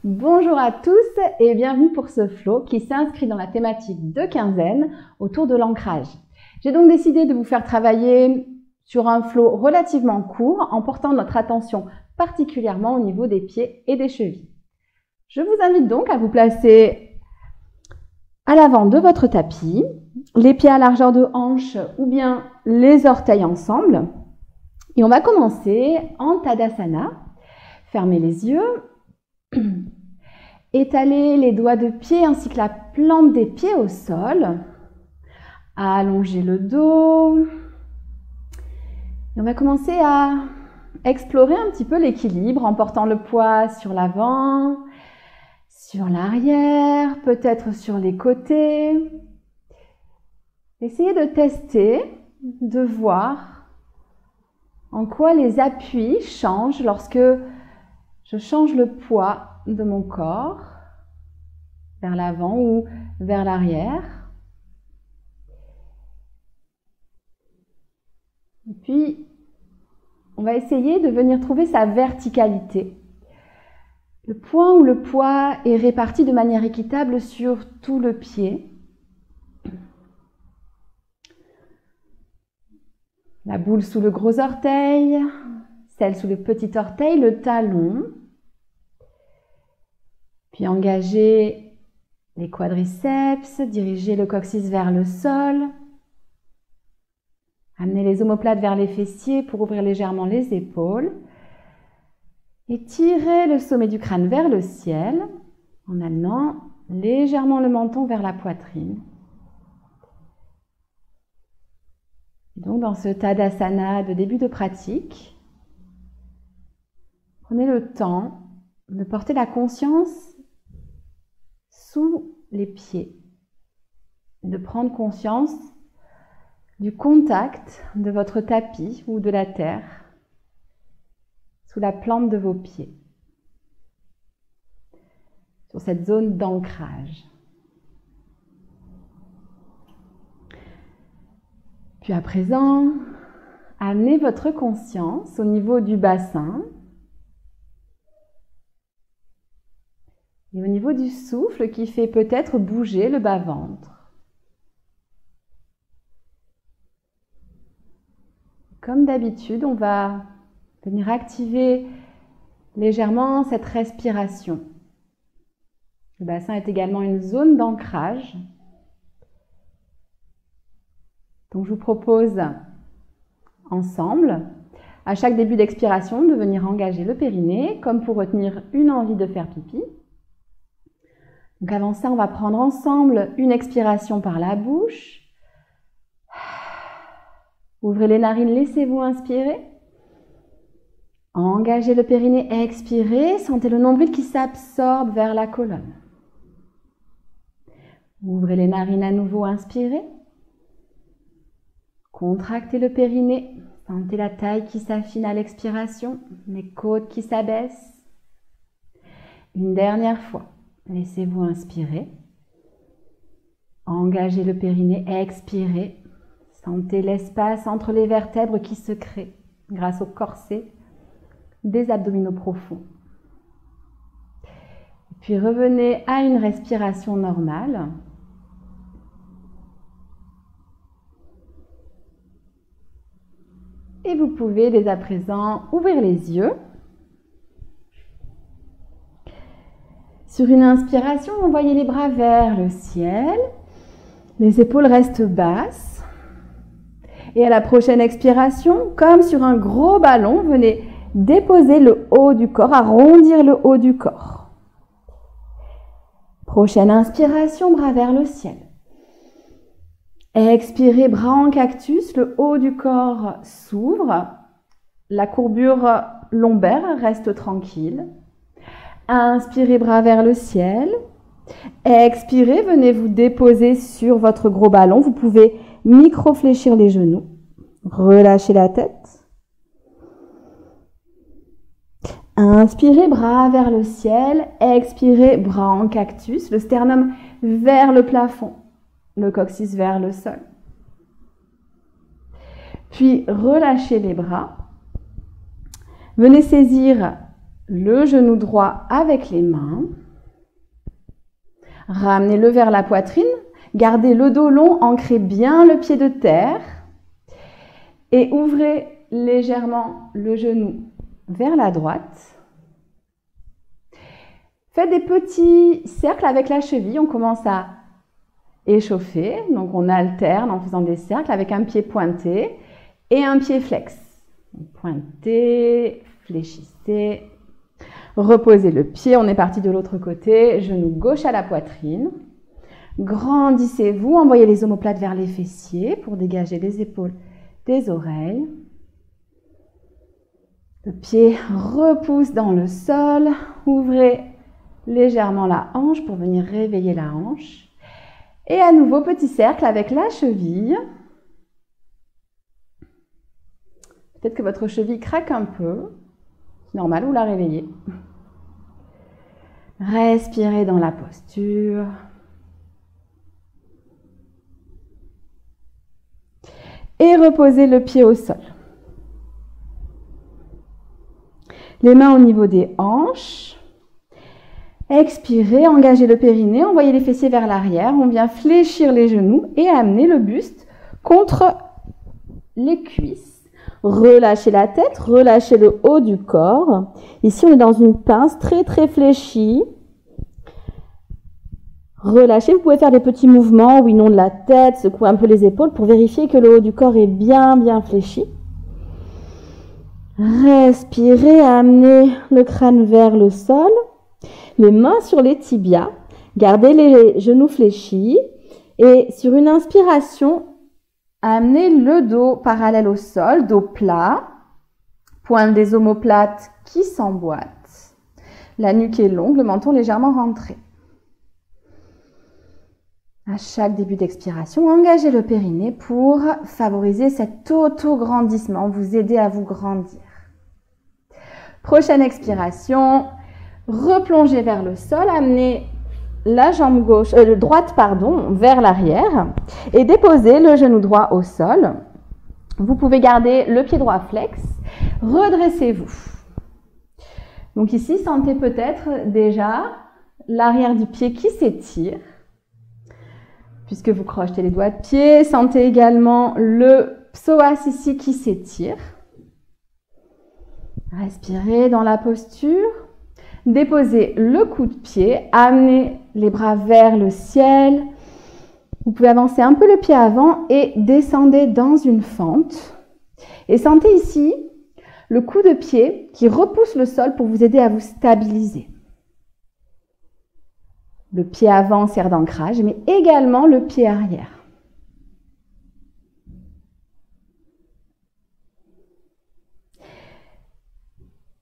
Bonjour à tous et bienvenue pour ce flow qui s'inscrit dans la thématique de quinzaine autour de l'ancrage. J'ai donc décidé de vous faire travailler sur un flow relativement court en portant notre attention particulièrement au niveau des pieds et des chevilles. Je vous invite donc à vous placer à l'avant de votre tapis, les pieds à largeur de hanche ou bien les orteils ensemble. Et on va commencer en Tadasana. Fermez les yeux. Étalez les doigts de pied ainsi que la plante des pieds au sol. Allongez le dos. Et on va commencer à explorer un petit peu l'équilibre en portant le poids sur l'avant, sur l'arrière, peut-être sur les côtés. Essayez de tester, de voir en quoi les appuis changent lorsque je change le poids de mon corps vers l'avant ou vers l'arrière. Et puis, on va essayer de venir trouver sa verticalité. Le point où le poids est réparti de manière équitable sur tout le pied. La boule sous le gros orteil, celle sous le petit orteil, le talon. Puis engagez les quadriceps, dirigez le coccyx vers le sol. Amenez les omoplates vers les fessiers pour ouvrir légèrement les épaules. Et tirez le sommet du crâne vers le ciel en amenant légèrement le menton vers la poitrine. Et donc dans ce Tadasana de début de pratique, prenez le temps de porter la conscience sous les pieds, de prendre conscience du contact de votre tapis ou de la terre sous la plante de vos pieds, sur cette zone d'ancrage. Puis à présent, amenez votre conscience au niveau du bassin et au niveau du souffle qui fait peut-être bouger le bas-ventre. Comme d'habitude, on va venir activer légèrement cette respiration. Le bassin est également une zone d'ancrage. Donc je vous propose ensemble, à chaque début d'expiration, de venir engager le périnée, comme pour retenir une envie de faire pipi. Donc avant ça, on va prendre ensemble une expiration par la bouche. Ouvrez les narines, laissez-vous inspirer. Engagez le périnée, expirez. Sentez le nombril qui s'absorbe vers la colonne. Ouvrez les narines à nouveau, inspirez. Contractez le périnée. Sentez la taille qui s'affine à l'expiration, les côtes qui s'abaissent. Une dernière fois. Laissez-vous inspirer. Engagez le périnée, expirez. Sentez l'espace entre les vertèbres qui se crée grâce au corset des abdominaux profonds. Puis revenez à une respiration normale. Et vous pouvez dès à présent ouvrir les yeux. Sur une inspiration, envoyez les bras vers le ciel. Les épaules restent basses. Et à la prochaine expiration, comme sur un gros ballon, venez déposer le haut du corps, arrondir le haut du corps. Prochaine inspiration, bras vers le ciel. Expirez, bras en cactus, le haut du corps s'ouvre. La courbure lombaire reste tranquille. Inspirez, bras vers le ciel. Expirez, venez vous déposer sur votre gros ballon. Vous pouvez micro-fléchir les genoux. Relâchez la tête. Inspirez, bras vers le ciel. Expirez, bras en cactus. Le sternum vers le plafond. Le coccyx vers le sol. Puis relâchez les bras. Venez saisir le genou droit avec les mains. Ramenez-le vers la poitrine. Gardez le dos long, ancrez bien le pied de terre. Et ouvrez légèrement le genou vers la droite. Faites des petits cercles avec la cheville. On commence à échauffer. Donc on alterne en faisant des cercles avec un pied pointé et un pied flex. Pointez, fléchissez. Reposez le pied. On est parti de l'autre côté. Genou gauche à la poitrine. Grandissez-vous. Envoyez les omoplates vers les fessiers pour dégager les épaules des oreilles. Le pied repousse dans le sol. Ouvrez légèrement la hanche pour venir réveiller la hanche. Et à nouveau, petit cercle avec la cheville. Peut-être que votre cheville craque un peu. C'est normal, vous la réveillez. Respirez dans la posture. Et reposez le pied au sol. Les mains au niveau des hanches. Expirez, engagez le périnée, envoyez les fessiers vers l'arrière. On vient fléchir les genoux et amener le buste contre les cuisses. Relâchez la tête, relâchez le haut du corps. Ici, on est dans une pince très très fléchie. Relâchez, vous pouvez faire des petits mouvements, oui, non de la tête, secouer un peu les épaules pour vérifier que le haut du corps est bien fléchi. Respirez, amenez le crâne vers le sol, les mains sur les tibias, gardez les genoux fléchis et sur une inspiration, amenez le dos parallèle au sol, dos plat, pointe des omoplates qui s'emboîtent, la nuque est longue, le menton légèrement rentré. À chaque début d'expiration, engagez le périnée pour favoriser cet auto-grandissement, vous aider à vous grandir. Prochaine expiration, replongez vers le sol, amenez la jambe droite vers l'arrière et déposez le genou droit au sol. Vous pouvez garder le pied droit flex, redressez-vous. Donc ici, sentez peut-être déjà l'arrière du pied qui s'étire. Puisque vous crochetez les doigts de pied, sentez également le psoas ici qui s'étire. Respirez dans la posture. Déposez le coup de pied, amenez les bras vers le ciel. Vous pouvez avancer un peu le pied avant et descendez dans une fente. Et sentez ici le coup de pied qui repousse le sol pour vous aider à vous stabiliser. Le pied avant sert d'ancrage, mais également le pied arrière.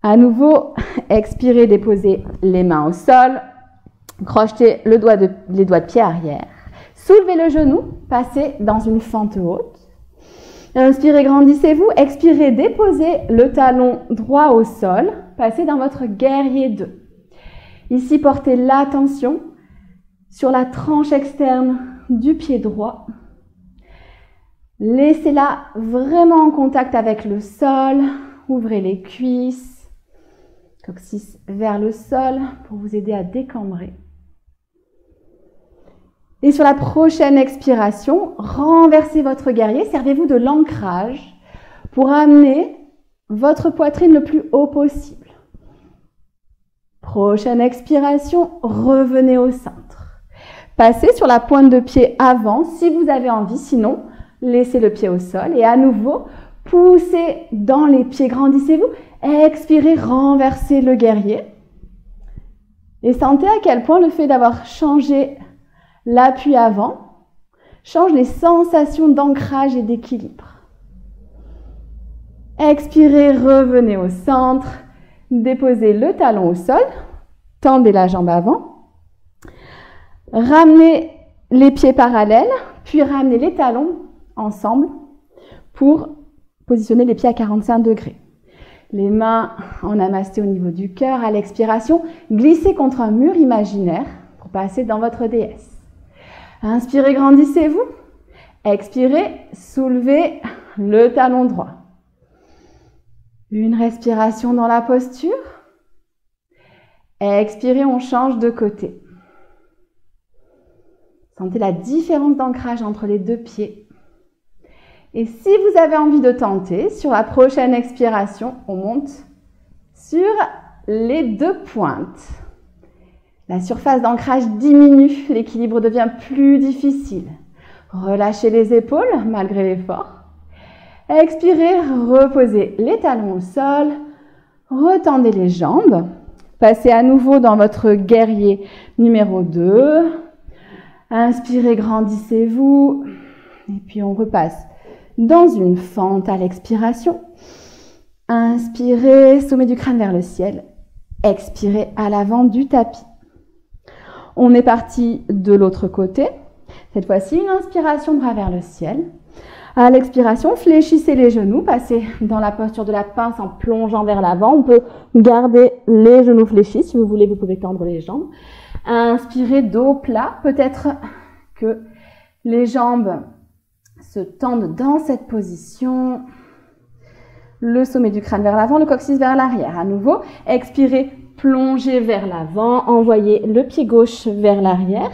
À nouveau, expirez, déposez les mains au sol, crochetez les doigts de pied arrière. Soulevez le genou, passez dans une fente haute. Inspirez, grandissez-vous. Expirez, déposez le talon droit au sol, passez dans votre guerrier 2. Ici, portez l'attention sur la tranche externe du pied droit. Laissez-la vraiment en contact avec le sol. Ouvrez les cuisses, coccyx vers le sol pour vous aider à décambrer. Et sur la prochaine expiration, renversez votre guerrier. Servez-vous de l'ancrage pour amener votre poitrine le plus haut possible. Prochaine expiration, revenez au centre. Passez sur la pointe de pied avant si vous avez envie, sinon laissez le pied au sol et à nouveau poussez dans les pieds, grandissez-vous, expirez, renversez le guerrier et sentez à quel point le fait d'avoir changé l'appui avant change les sensations d'ancrage et d'équilibre. Expirez, revenez au centre, déposez le talon au sol, tendez la jambe avant. Ramenez les pieds parallèles, puis ramenez les talons ensemble pour positionner les pieds à 45 degrés. Les mains en namasté au niveau du cœur. À l'expiration, glissez contre un mur imaginaire pour passer dans votre déesse. Inspirez, grandissez-vous. Expirez, soulevez le talon droit. Une respiration dans la posture. Expirez, on change de côté. Sentez la différence d'ancrage entre les deux pieds. Et si vous avez envie de tenter, sur la prochaine expiration, on monte sur les deux pointes. La surface d'ancrage diminue, l'équilibre devient plus difficile. Relâchez les épaules malgré l'effort. Expirez, reposez les talons au sol, retendez les jambes. Passez à nouveau dans votre guerrier numéro 2. Inspirez, grandissez-vous. Et puis on repasse dans une fente à l'expiration. Inspirez, sommet du crâne vers le ciel. Expirez à l'avant du tapis. On est parti de l'autre côté. Cette fois-ci, une inspiration, bras vers le ciel. À l'expiration, fléchissez les genoux, passez dans la posture de la pince en plongeant vers l'avant. On peut garder les genoux fléchis. Si vous voulez, vous pouvez tendre les jambes. Inspirez, dos plat. Peut-être que les jambes se tendent dans cette position. Le sommet du crâne vers l'avant, le coccyx vers l'arrière. À nouveau, expirez, plongez vers l'avant. Envoyez le pied gauche vers l'arrière,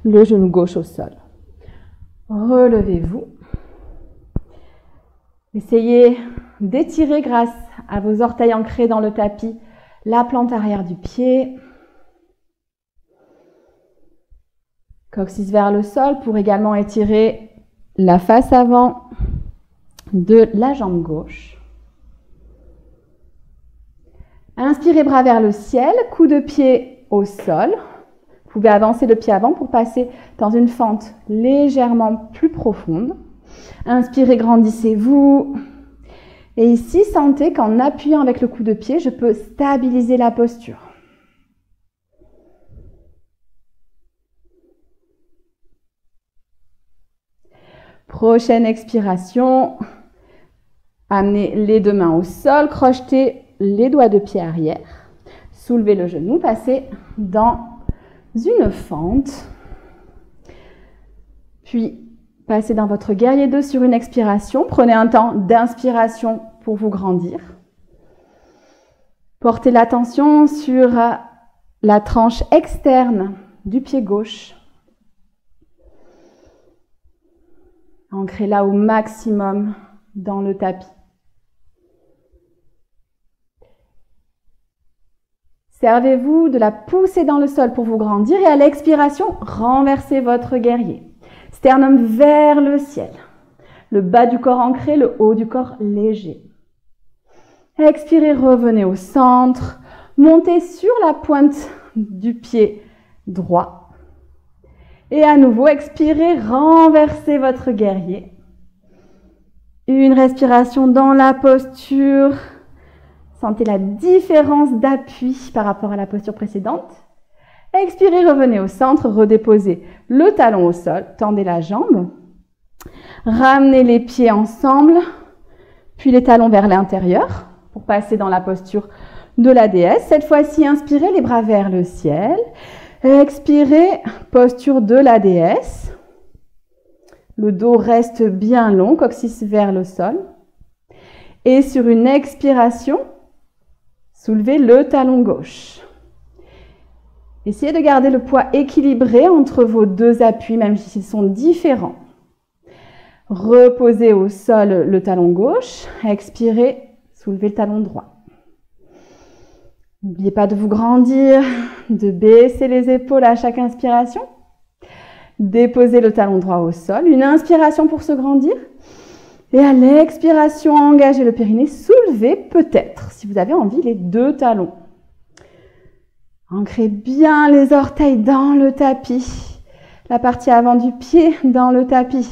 le genou gauche au sol. Relevez-vous. Essayez d'étirer grâce à vos orteils ancrés dans le tapis la plante arrière du pied. Coccyx vers le sol pour également étirer la face avant de la jambe gauche. Inspirez, bras vers le ciel, coup de pied au sol. Vous pouvez avancer le pied avant pour passer dans une fente légèrement plus profonde. Inspirez, grandissez-vous. Et ici, sentez qu'en appuyant avec le coup de pied, je peux stabiliser la posture. Prochaine expiration. Amenez les deux mains au sol, crochetez les doigts de pied arrière. Soulevez le genou, passez dans une fente. Puis, passez dans votre guerrier 2 sur une expiration. Prenez un temps d'inspiration pour vous grandir. Portez l'attention sur la tranche externe du pied gauche. Ancrez-la au maximum dans le tapis. Servez-vous de la poussée dans le sol pour vous grandir et à l'expiration, renversez votre guerrier. Sternum vers le ciel. Le bas du corps ancré, le haut du corps léger. Expirez, revenez au centre. Montez sur la pointe du pied droit. Et à nouveau, expirez, renversez votre guerrier. Une respiration dans la posture. Sentez la différence d'appui par rapport à la posture précédente. Expirez, revenez au centre, redéposez le talon au sol, tendez la jambe. Ramenez les pieds ensemble, puis les talons vers l'intérieur pour passer dans la posture de la déesse. Cette fois-ci, inspirez, les bras vers le ciel. Expirez, posture de la déesse. Le dos reste bien long, coccyx vers le sol. Et sur une expiration, soulevez le talon gauche. Essayez de garder le poids équilibré entre vos deux appuis, même s'ils sont différents. Reposez au sol le talon gauche. Expirez, soulevez le talon droit. N'oubliez pas de vous grandir, de baisser les épaules à chaque inspiration. Déposez le talon droit au sol. Une inspiration pour se grandir. Et à l'expiration, engagez le périnée. Soulevez peut-être, si vous avez envie, les deux talons. Ancrez bien les orteils dans le tapis. La partie avant du pied dans le tapis.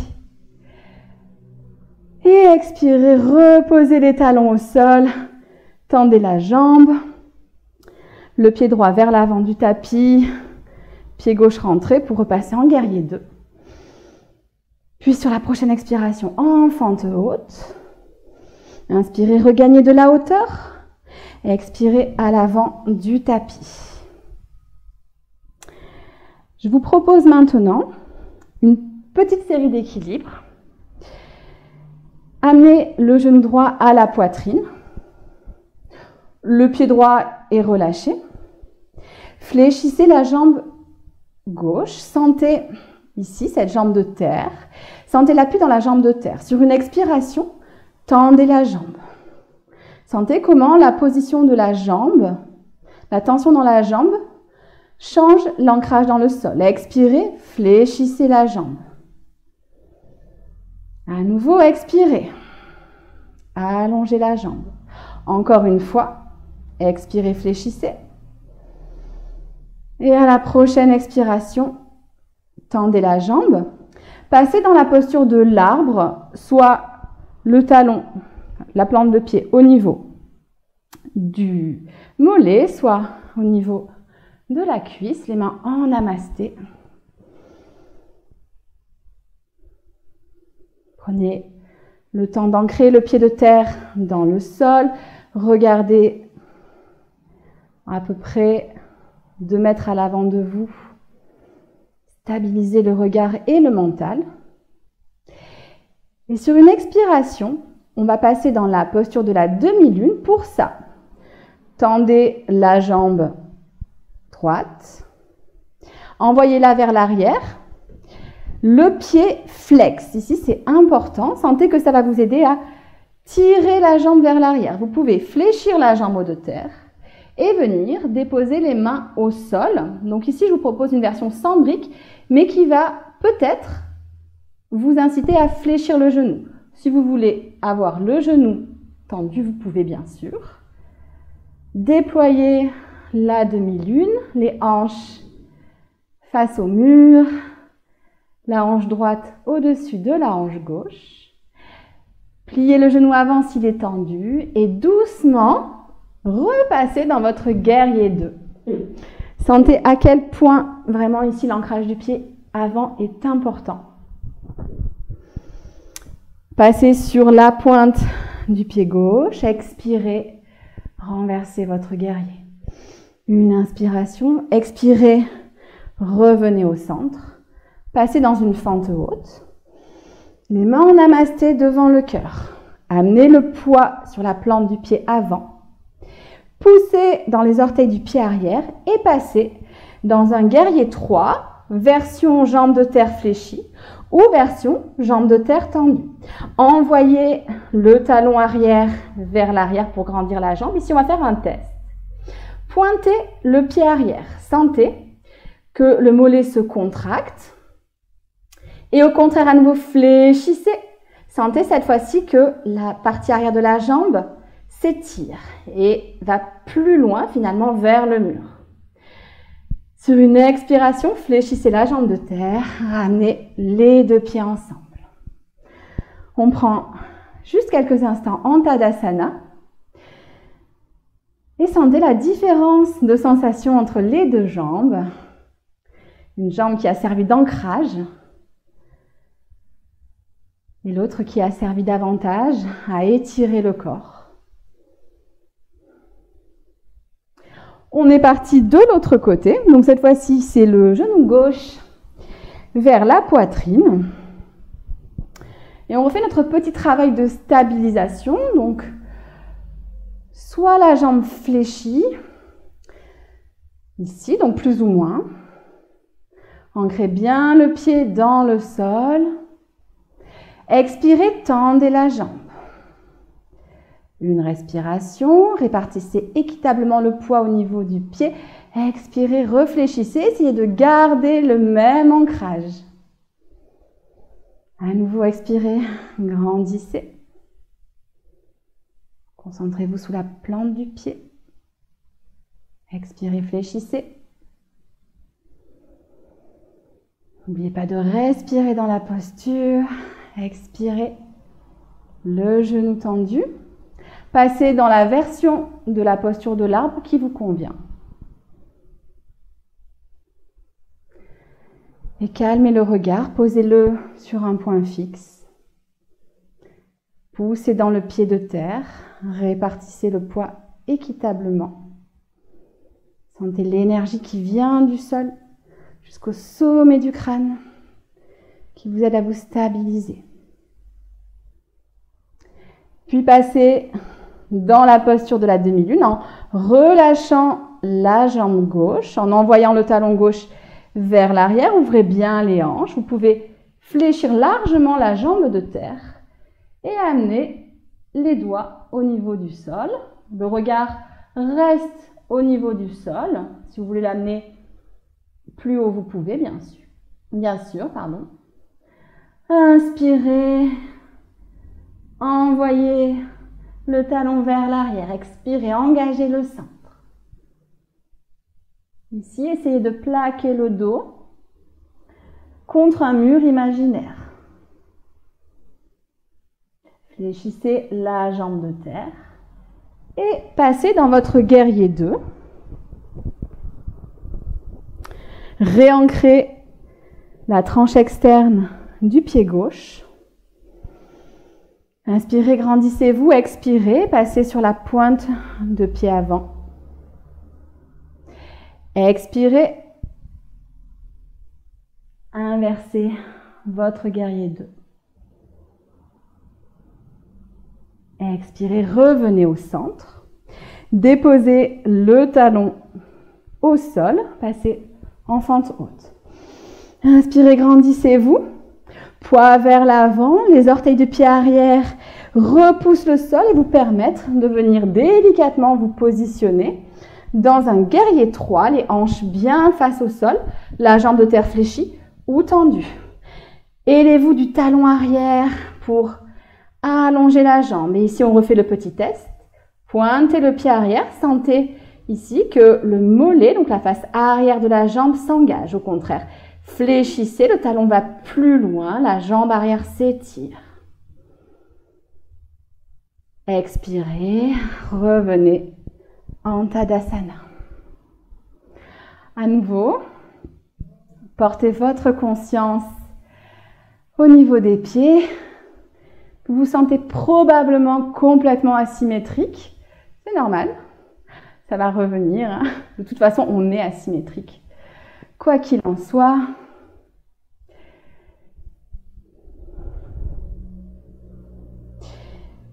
Et expirez, reposez les talons au sol. Tendez la jambe. Le pied droit vers l'avant du tapis. Pied gauche rentré pour repasser en guerrier 2. Puis sur la prochaine expiration, en fente haute. Inspirez, regagnez de la hauteur. Expirez à l'avant du tapis. Je vous propose maintenant une petite série d'équilibres. Amenez le genou droit à la poitrine. Le pied droit est relâché. Fléchissez la jambe gauche. Sentez ici cette jambe de terre. Sentez l'appui dans la jambe de terre. Sur une expiration, tendez la jambe. Sentez comment la position de la jambe, la tension dans la jambe, change l'ancrage dans le sol. Expirez, fléchissez la jambe. À nouveau, expirez. Allongez la jambe. Encore une fois, expirez, fléchissez. Et à la prochaine expiration, tendez la jambe. Passez dans la posture de l'arbre, soit le talon, la plante de pied au niveau du mollet, soit au niveau de la cuisse, les mains en namasté. Prenez le temps d'ancrer le pied de terre dans le sol. Regardez à peu près 2 mètres à l'avant de vous. Stabilisez le regard et le mental. Et sur une expiration, on va passer dans la posture de la demi-lune. Pour ça, tendez la jambe droite. Envoyez-la vers l'arrière. Le pied flex. Ici, c'est important. Sentez que ça va vous aider à tirer la jambe vers l'arrière. Vous pouvez fléchir la jambe au de terre et venir déposer les mains au sol. Donc ici, je vous propose une version sans brique, mais qui va peut-être vous inciter à fléchir le genou. Si vous voulez avoir le genou tendu, vous pouvez bien sûr. Déployez la demi-lune, les hanches face au mur, la hanche droite au-dessus de la hanche gauche. Pliez le genou avant s'il est tendu et doucement repassez dans votre guerrier 2. Sentez à quel point vraiment ici l'ancrage du pied avant est important. Passez sur la pointe du pied gauche, expirez, renversez votre guerrier. Une inspiration, expirez, revenez au centre. Passez dans une fente haute. Les mains en namasté devant le cœur. Amenez le poids sur la plante du pied avant. Poussez dans les orteils du pied arrière et passez dans un guerrier 3, version jambe de terre fléchie ou version jambe de terre tendue. Envoyez le talon arrière vers l'arrière pour grandir la jambe. Ici, on va faire un test. Pointez le pied arrière. Sentez que le mollet se contracte. Et au contraire, à nouveau, fléchissez. Sentez cette fois-ci que la partie arrière de la jambe s'étire et va plus loin finalement vers le mur. Sur une expiration, fléchissez la jambe de terre, ramenez les 2 pieds ensemble. On prend juste quelques instants en Tadasana et sentez la différence de sensation entre les 2 jambes. Une jambe qui a servi d'ancrage et l'autre qui a servi davantage à étirer le corps. On est parti de l'autre côté. Donc cette fois-ci, c'est le genou gauche vers la poitrine. Et on refait notre petit travail de stabilisation. Donc, soit la jambe fléchie, ici, donc plus ou moins. Ancrez bien le pied dans le sol. Expirez, tendez la jambe. Une respiration, répartissez équitablement le poids au niveau du pied. Expirez, réfléchissez, essayez de garder le même ancrage. À nouveau, expirez, grandissez. Concentrez-vous sous la plante du pied. Expirez, fléchissez. N'oubliez pas de respirer dans la posture. Expirez, le genou tendu. Passez dans la version de la posture de l'arbre qui vous convient. Et calmez le regard, posez-le sur un point fixe. Poussez dans le pied de terre, répartissez le poids équitablement. Sentez l'énergie qui vient du sol jusqu'au sommet du crâne, qui vous aide à vous stabiliser. Puis passez dans la posture de la demi-lune en relâchant la jambe gauche en envoyant le talon gauche vers l'arrière. Ouvrez bien les hanches. Vous pouvez fléchir largement la jambe de terre et amener les doigts au niveau du sol. Le regard reste au niveau du sol. Si vous voulez l'amener plus haut, vous pouvez, bien sûr. Bien sûr, pardon. Inspirez. Envoyez le talon vers l'arrière. Expirez, engagez le centre. Ici, essayez de plaquer le dos contre un mur imaginaire. Fléchissez la jambe de terre et passez dans votre guerrier 2. Réancrez la tranche externe du pied gauche. Inspirez, grandissez-vous, expirez, passez sur la pointe de pied avant. Expirez, inversez votre guerrier 2. Expirez, revenez au centre. Déposez le talon au sol, passez en fente haute. Inspirez, grandissez-vous. Poids vers l'avant, les orteils du pied arrière repoussent le sol et vous permettent de venir délicatement vous positionner dans un guerrier 3, les hanches bien face au sol, la jambe de terre fléchie ou tendue. Élevez-vous du talon arrière pour allonger la jambe. Et ici, on refait le petit test. Pointez le pied arrière. Sentez ici que le mollet, donc la face arrière de la jambe, s'engage. Au contraire, fléchissez, le talon va plus loin, la jambe arrière s'étire. Expirez, revenez en Tadasana. À nouveau, portez votre conscience au niveau des pieds. Vous vous sentez probablement complètement asymétrique. C'est normal, ça va revenir. Hein. De toute façon, on est asymétrique. Quoi qu'il en soit,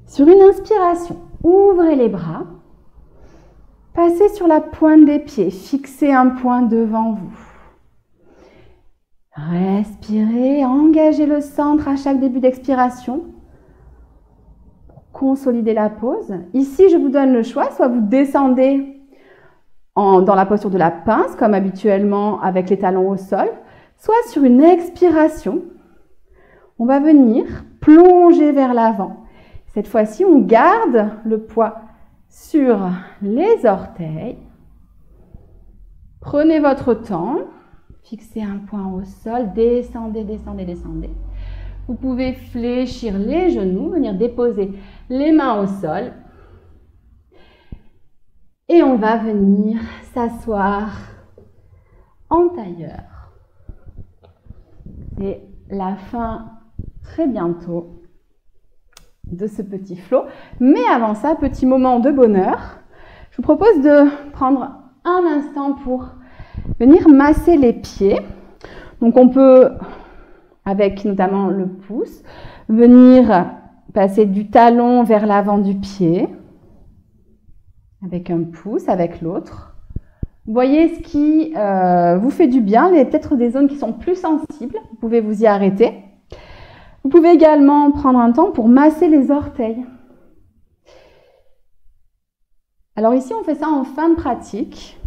sur une inspiration, ouvrez les bras. Passez sur la pointe des pieds, fixez un point devant vous. Respirez, engagez le centre à chaque début d'expiration. Consolidez la pose. Ici, je vous donne le choix, soit vous descendez dans la posture de la pince, comme habituellement avec les talons au sol, soit sur une expiration, on va venir plonger vers l'avant. Cette fois-ci, on garde le poids sur les orteils. Prenez votre temps, fixez un point au sol, descendez, descendez, descendez. Vous pouvez fléchir les genoux, venir déposer les mains au sol. Et on va venir s'asseoir en tailleur. C'est la fin très bientôt de ce petit flow. Mais avant ça, petit moment de bonheur. Je vous propose de prendre un instant pour venir masser les pieds. Donc on peut, avec notamment le pouce, venir passer du talon vers l'avant du pied, avec un pouce, avec l'autre. Voyez ce qui vous fait du bien. Il y a peut-être des zones qui sont plus sensibles. Vous pouvez vous y arrêter. Vous pouvez également prendre un temps pour masser les orteils. Alors ici, on fait ça en fin de pratique.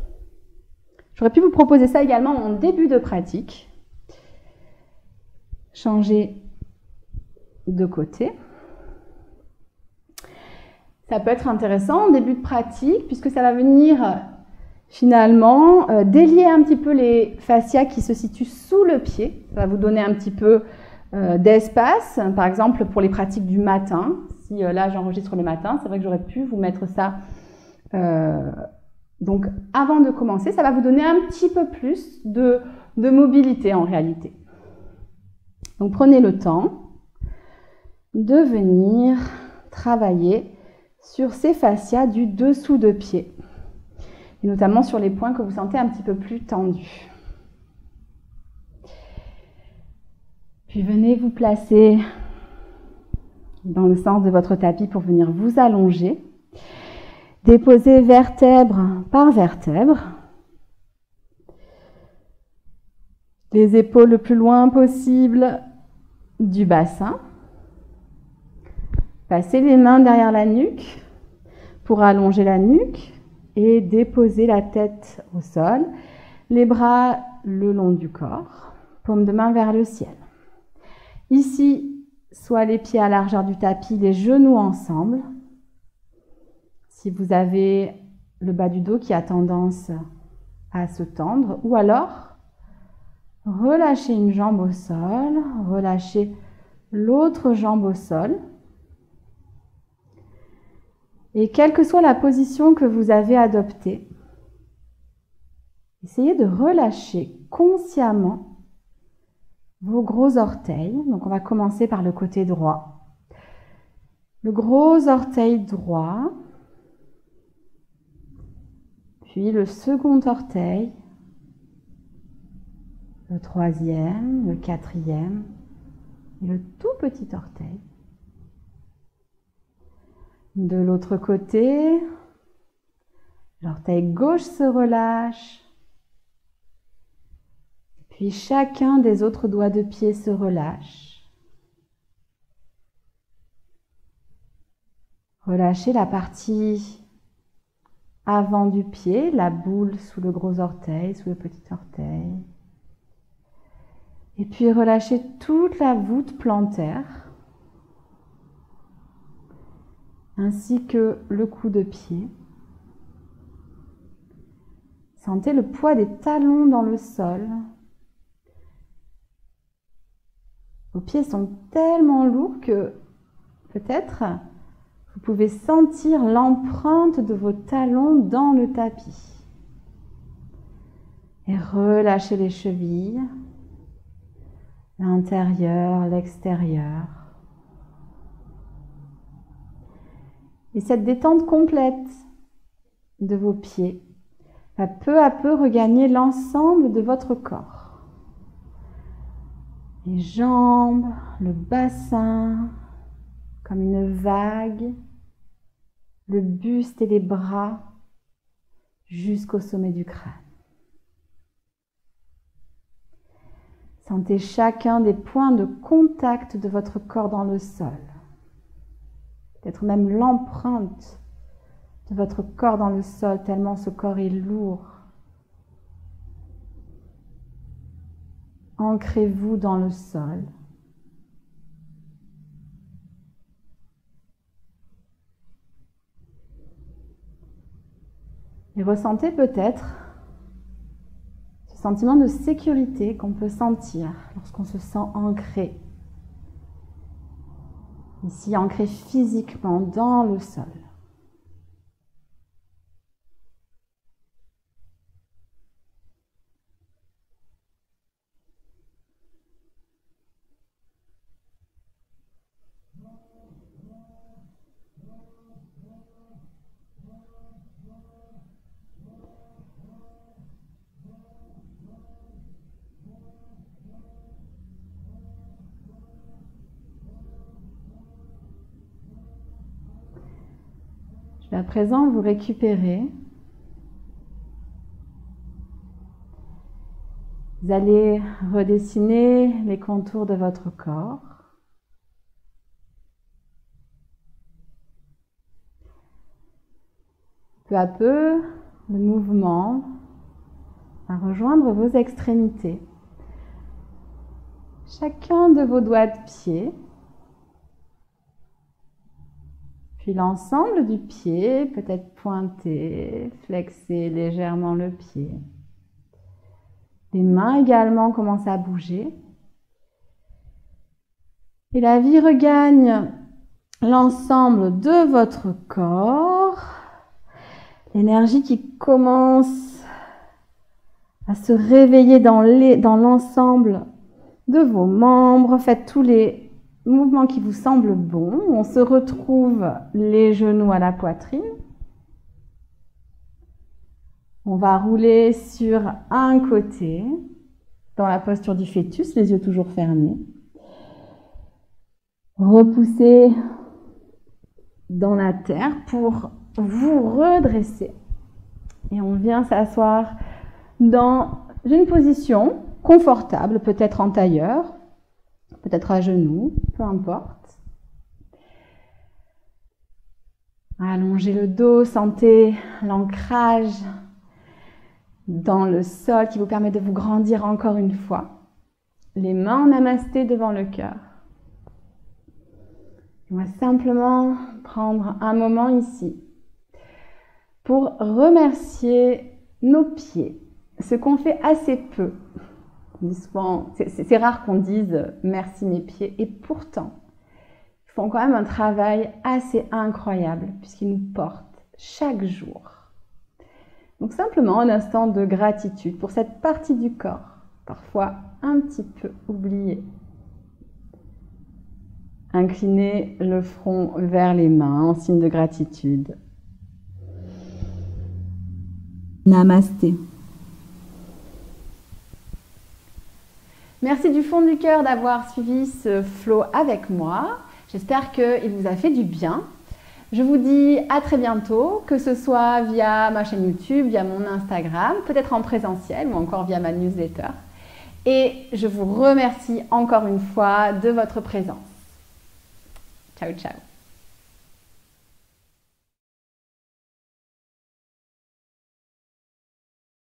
J'aurais pu vous proposer ça également en début de pratique. Changer de côté. Ça peut être intéressant en début de pratique puisque ça va venir finalement délier un petit peu les fascias qui se situent sous le pied. Ça va vous donner un petit peu d'espace, par exemple pour les pratiques du matin. Si là j'enregistre le matin, c'est vrai que j'aurais pu vous mettre ça. Donc avant de commencer, ça va vous donner un petit peu plus de mobilité en réalité. Donc prenez le temps de venir travailler sur ces fascias du dessous de pied, et notamment sur les points que vous sentez un petit peu plus tendus. Puis venez vous placer dans le sens de votre tapis pour venir vous allonger. Déposez vertèbre par vertèbre. Les épaules le plus loin possible du bassin. Passez les mains derrière la nuque pour allonger la nuque et déposer la tête au sol. Les bras le long du corps, paume de main vers le ciel. Ici, soit les pieds à largeur du tapis, les genoux ensemble. Si vous avez le bas du dos qui a tendance à se tendre, ou alors relâchez une jambe au sol, relâchez l'autre jambe au sol. Et quelle que soit la position que vous avez adoptée, essayez de relâcher consciemment vos gros orteils. Donc on va commencer par le côté droit. Le gros orteil droit, puis le second orteil, le troisième, le quatrième et le tout petit orteil. De l'autre côté, l'orteil gauche se relâche, puis chacun des autres doigts de pied se relâche. Relâchez la partie avant du pied, la boule sous le gros orteil, sous le petit orteil. Et puis relâchez toute la voûte plantaire, ainsi que le cou de pied. Sentez le poids des talons dans le sol. Vos pieds sont tellement lourds que peut-être vous pouvez sentir l'empreinte de vos talons dans le tapis. Et relâchez les chevilles, l'intérieur, l'extérieur. Et cette détente complète de vos pieds va peu à peu regagner l'ensemble de votre corps. Les jambes, le bassin, comme une vague, le buste et les bras jusqu'au sommet du crâne. Sentez chacun des points de contact de votre corps dans le sol. Peut-être même l'empreinte de votre corps dans le sol, tellement ce corps est lourd. Ancrez-vous dans le sol. Et ressentez peut-être ce sentiment de sécurité qu'on peut sentir lorsqu'on se sent ancré. Ici, ancré physiquement dans le sol. À présent, vous récupérez. Vous allez redessiner les contours de votre corps. Peu à peu, le mouvement va rejoindre vos extrémités. Chacun de vos doigts de pied. Puis l'ensemble du pied, peut-être pointé, flexer légèrement le pied. Les mains également commencent à bouger. Et la vie regagne l'ensemble de votre corps. L'énergie qui commence à se réveiller dans l'ensemble de vos membres. Faites tous les mouvement qui vous semble bon. On se retrouve les genoux à la poitrine. On va rouler sur un côté, dans la posture du fœtus, les yeux toujours fermés. Repoussez dans la terre pour vous redresser. Et on vient s'asseoir dans une position confortable, peut-être en tailleur, peut-être à genoux, peu importe. Allongez le dos, sentez l'ancrage dans le sol qui vous permet de vous grandir encore une fois. Les mains en namasté devant le cœur. On va simplement prendre un moment ici pour remercier nos pieds, ce qu'on fait assez peu. C'est rare qu'on dise « merci mes pieds » et pourtant, ils font quand même un travail assez incroyable puisqu'ils nous portent chaque jour. Donc simplement un instant de gratitude pour cette partie du corps, parfois un petit peu oubliée. Inclinez le front vers les mains en signe de gratitude. Namasté. Merci du fond du cœur d'avoir suivi ce flow avec moi. J'espère qu'il vous a fait du bien. Je vous dis à très bientôt, que ce soit via ma chaîne YouTube, via mon Instagram, peut-être en présentiel ou encore via ma newsletter. Et je vous remercie encore une fois de votre présence. Ciao, ciao.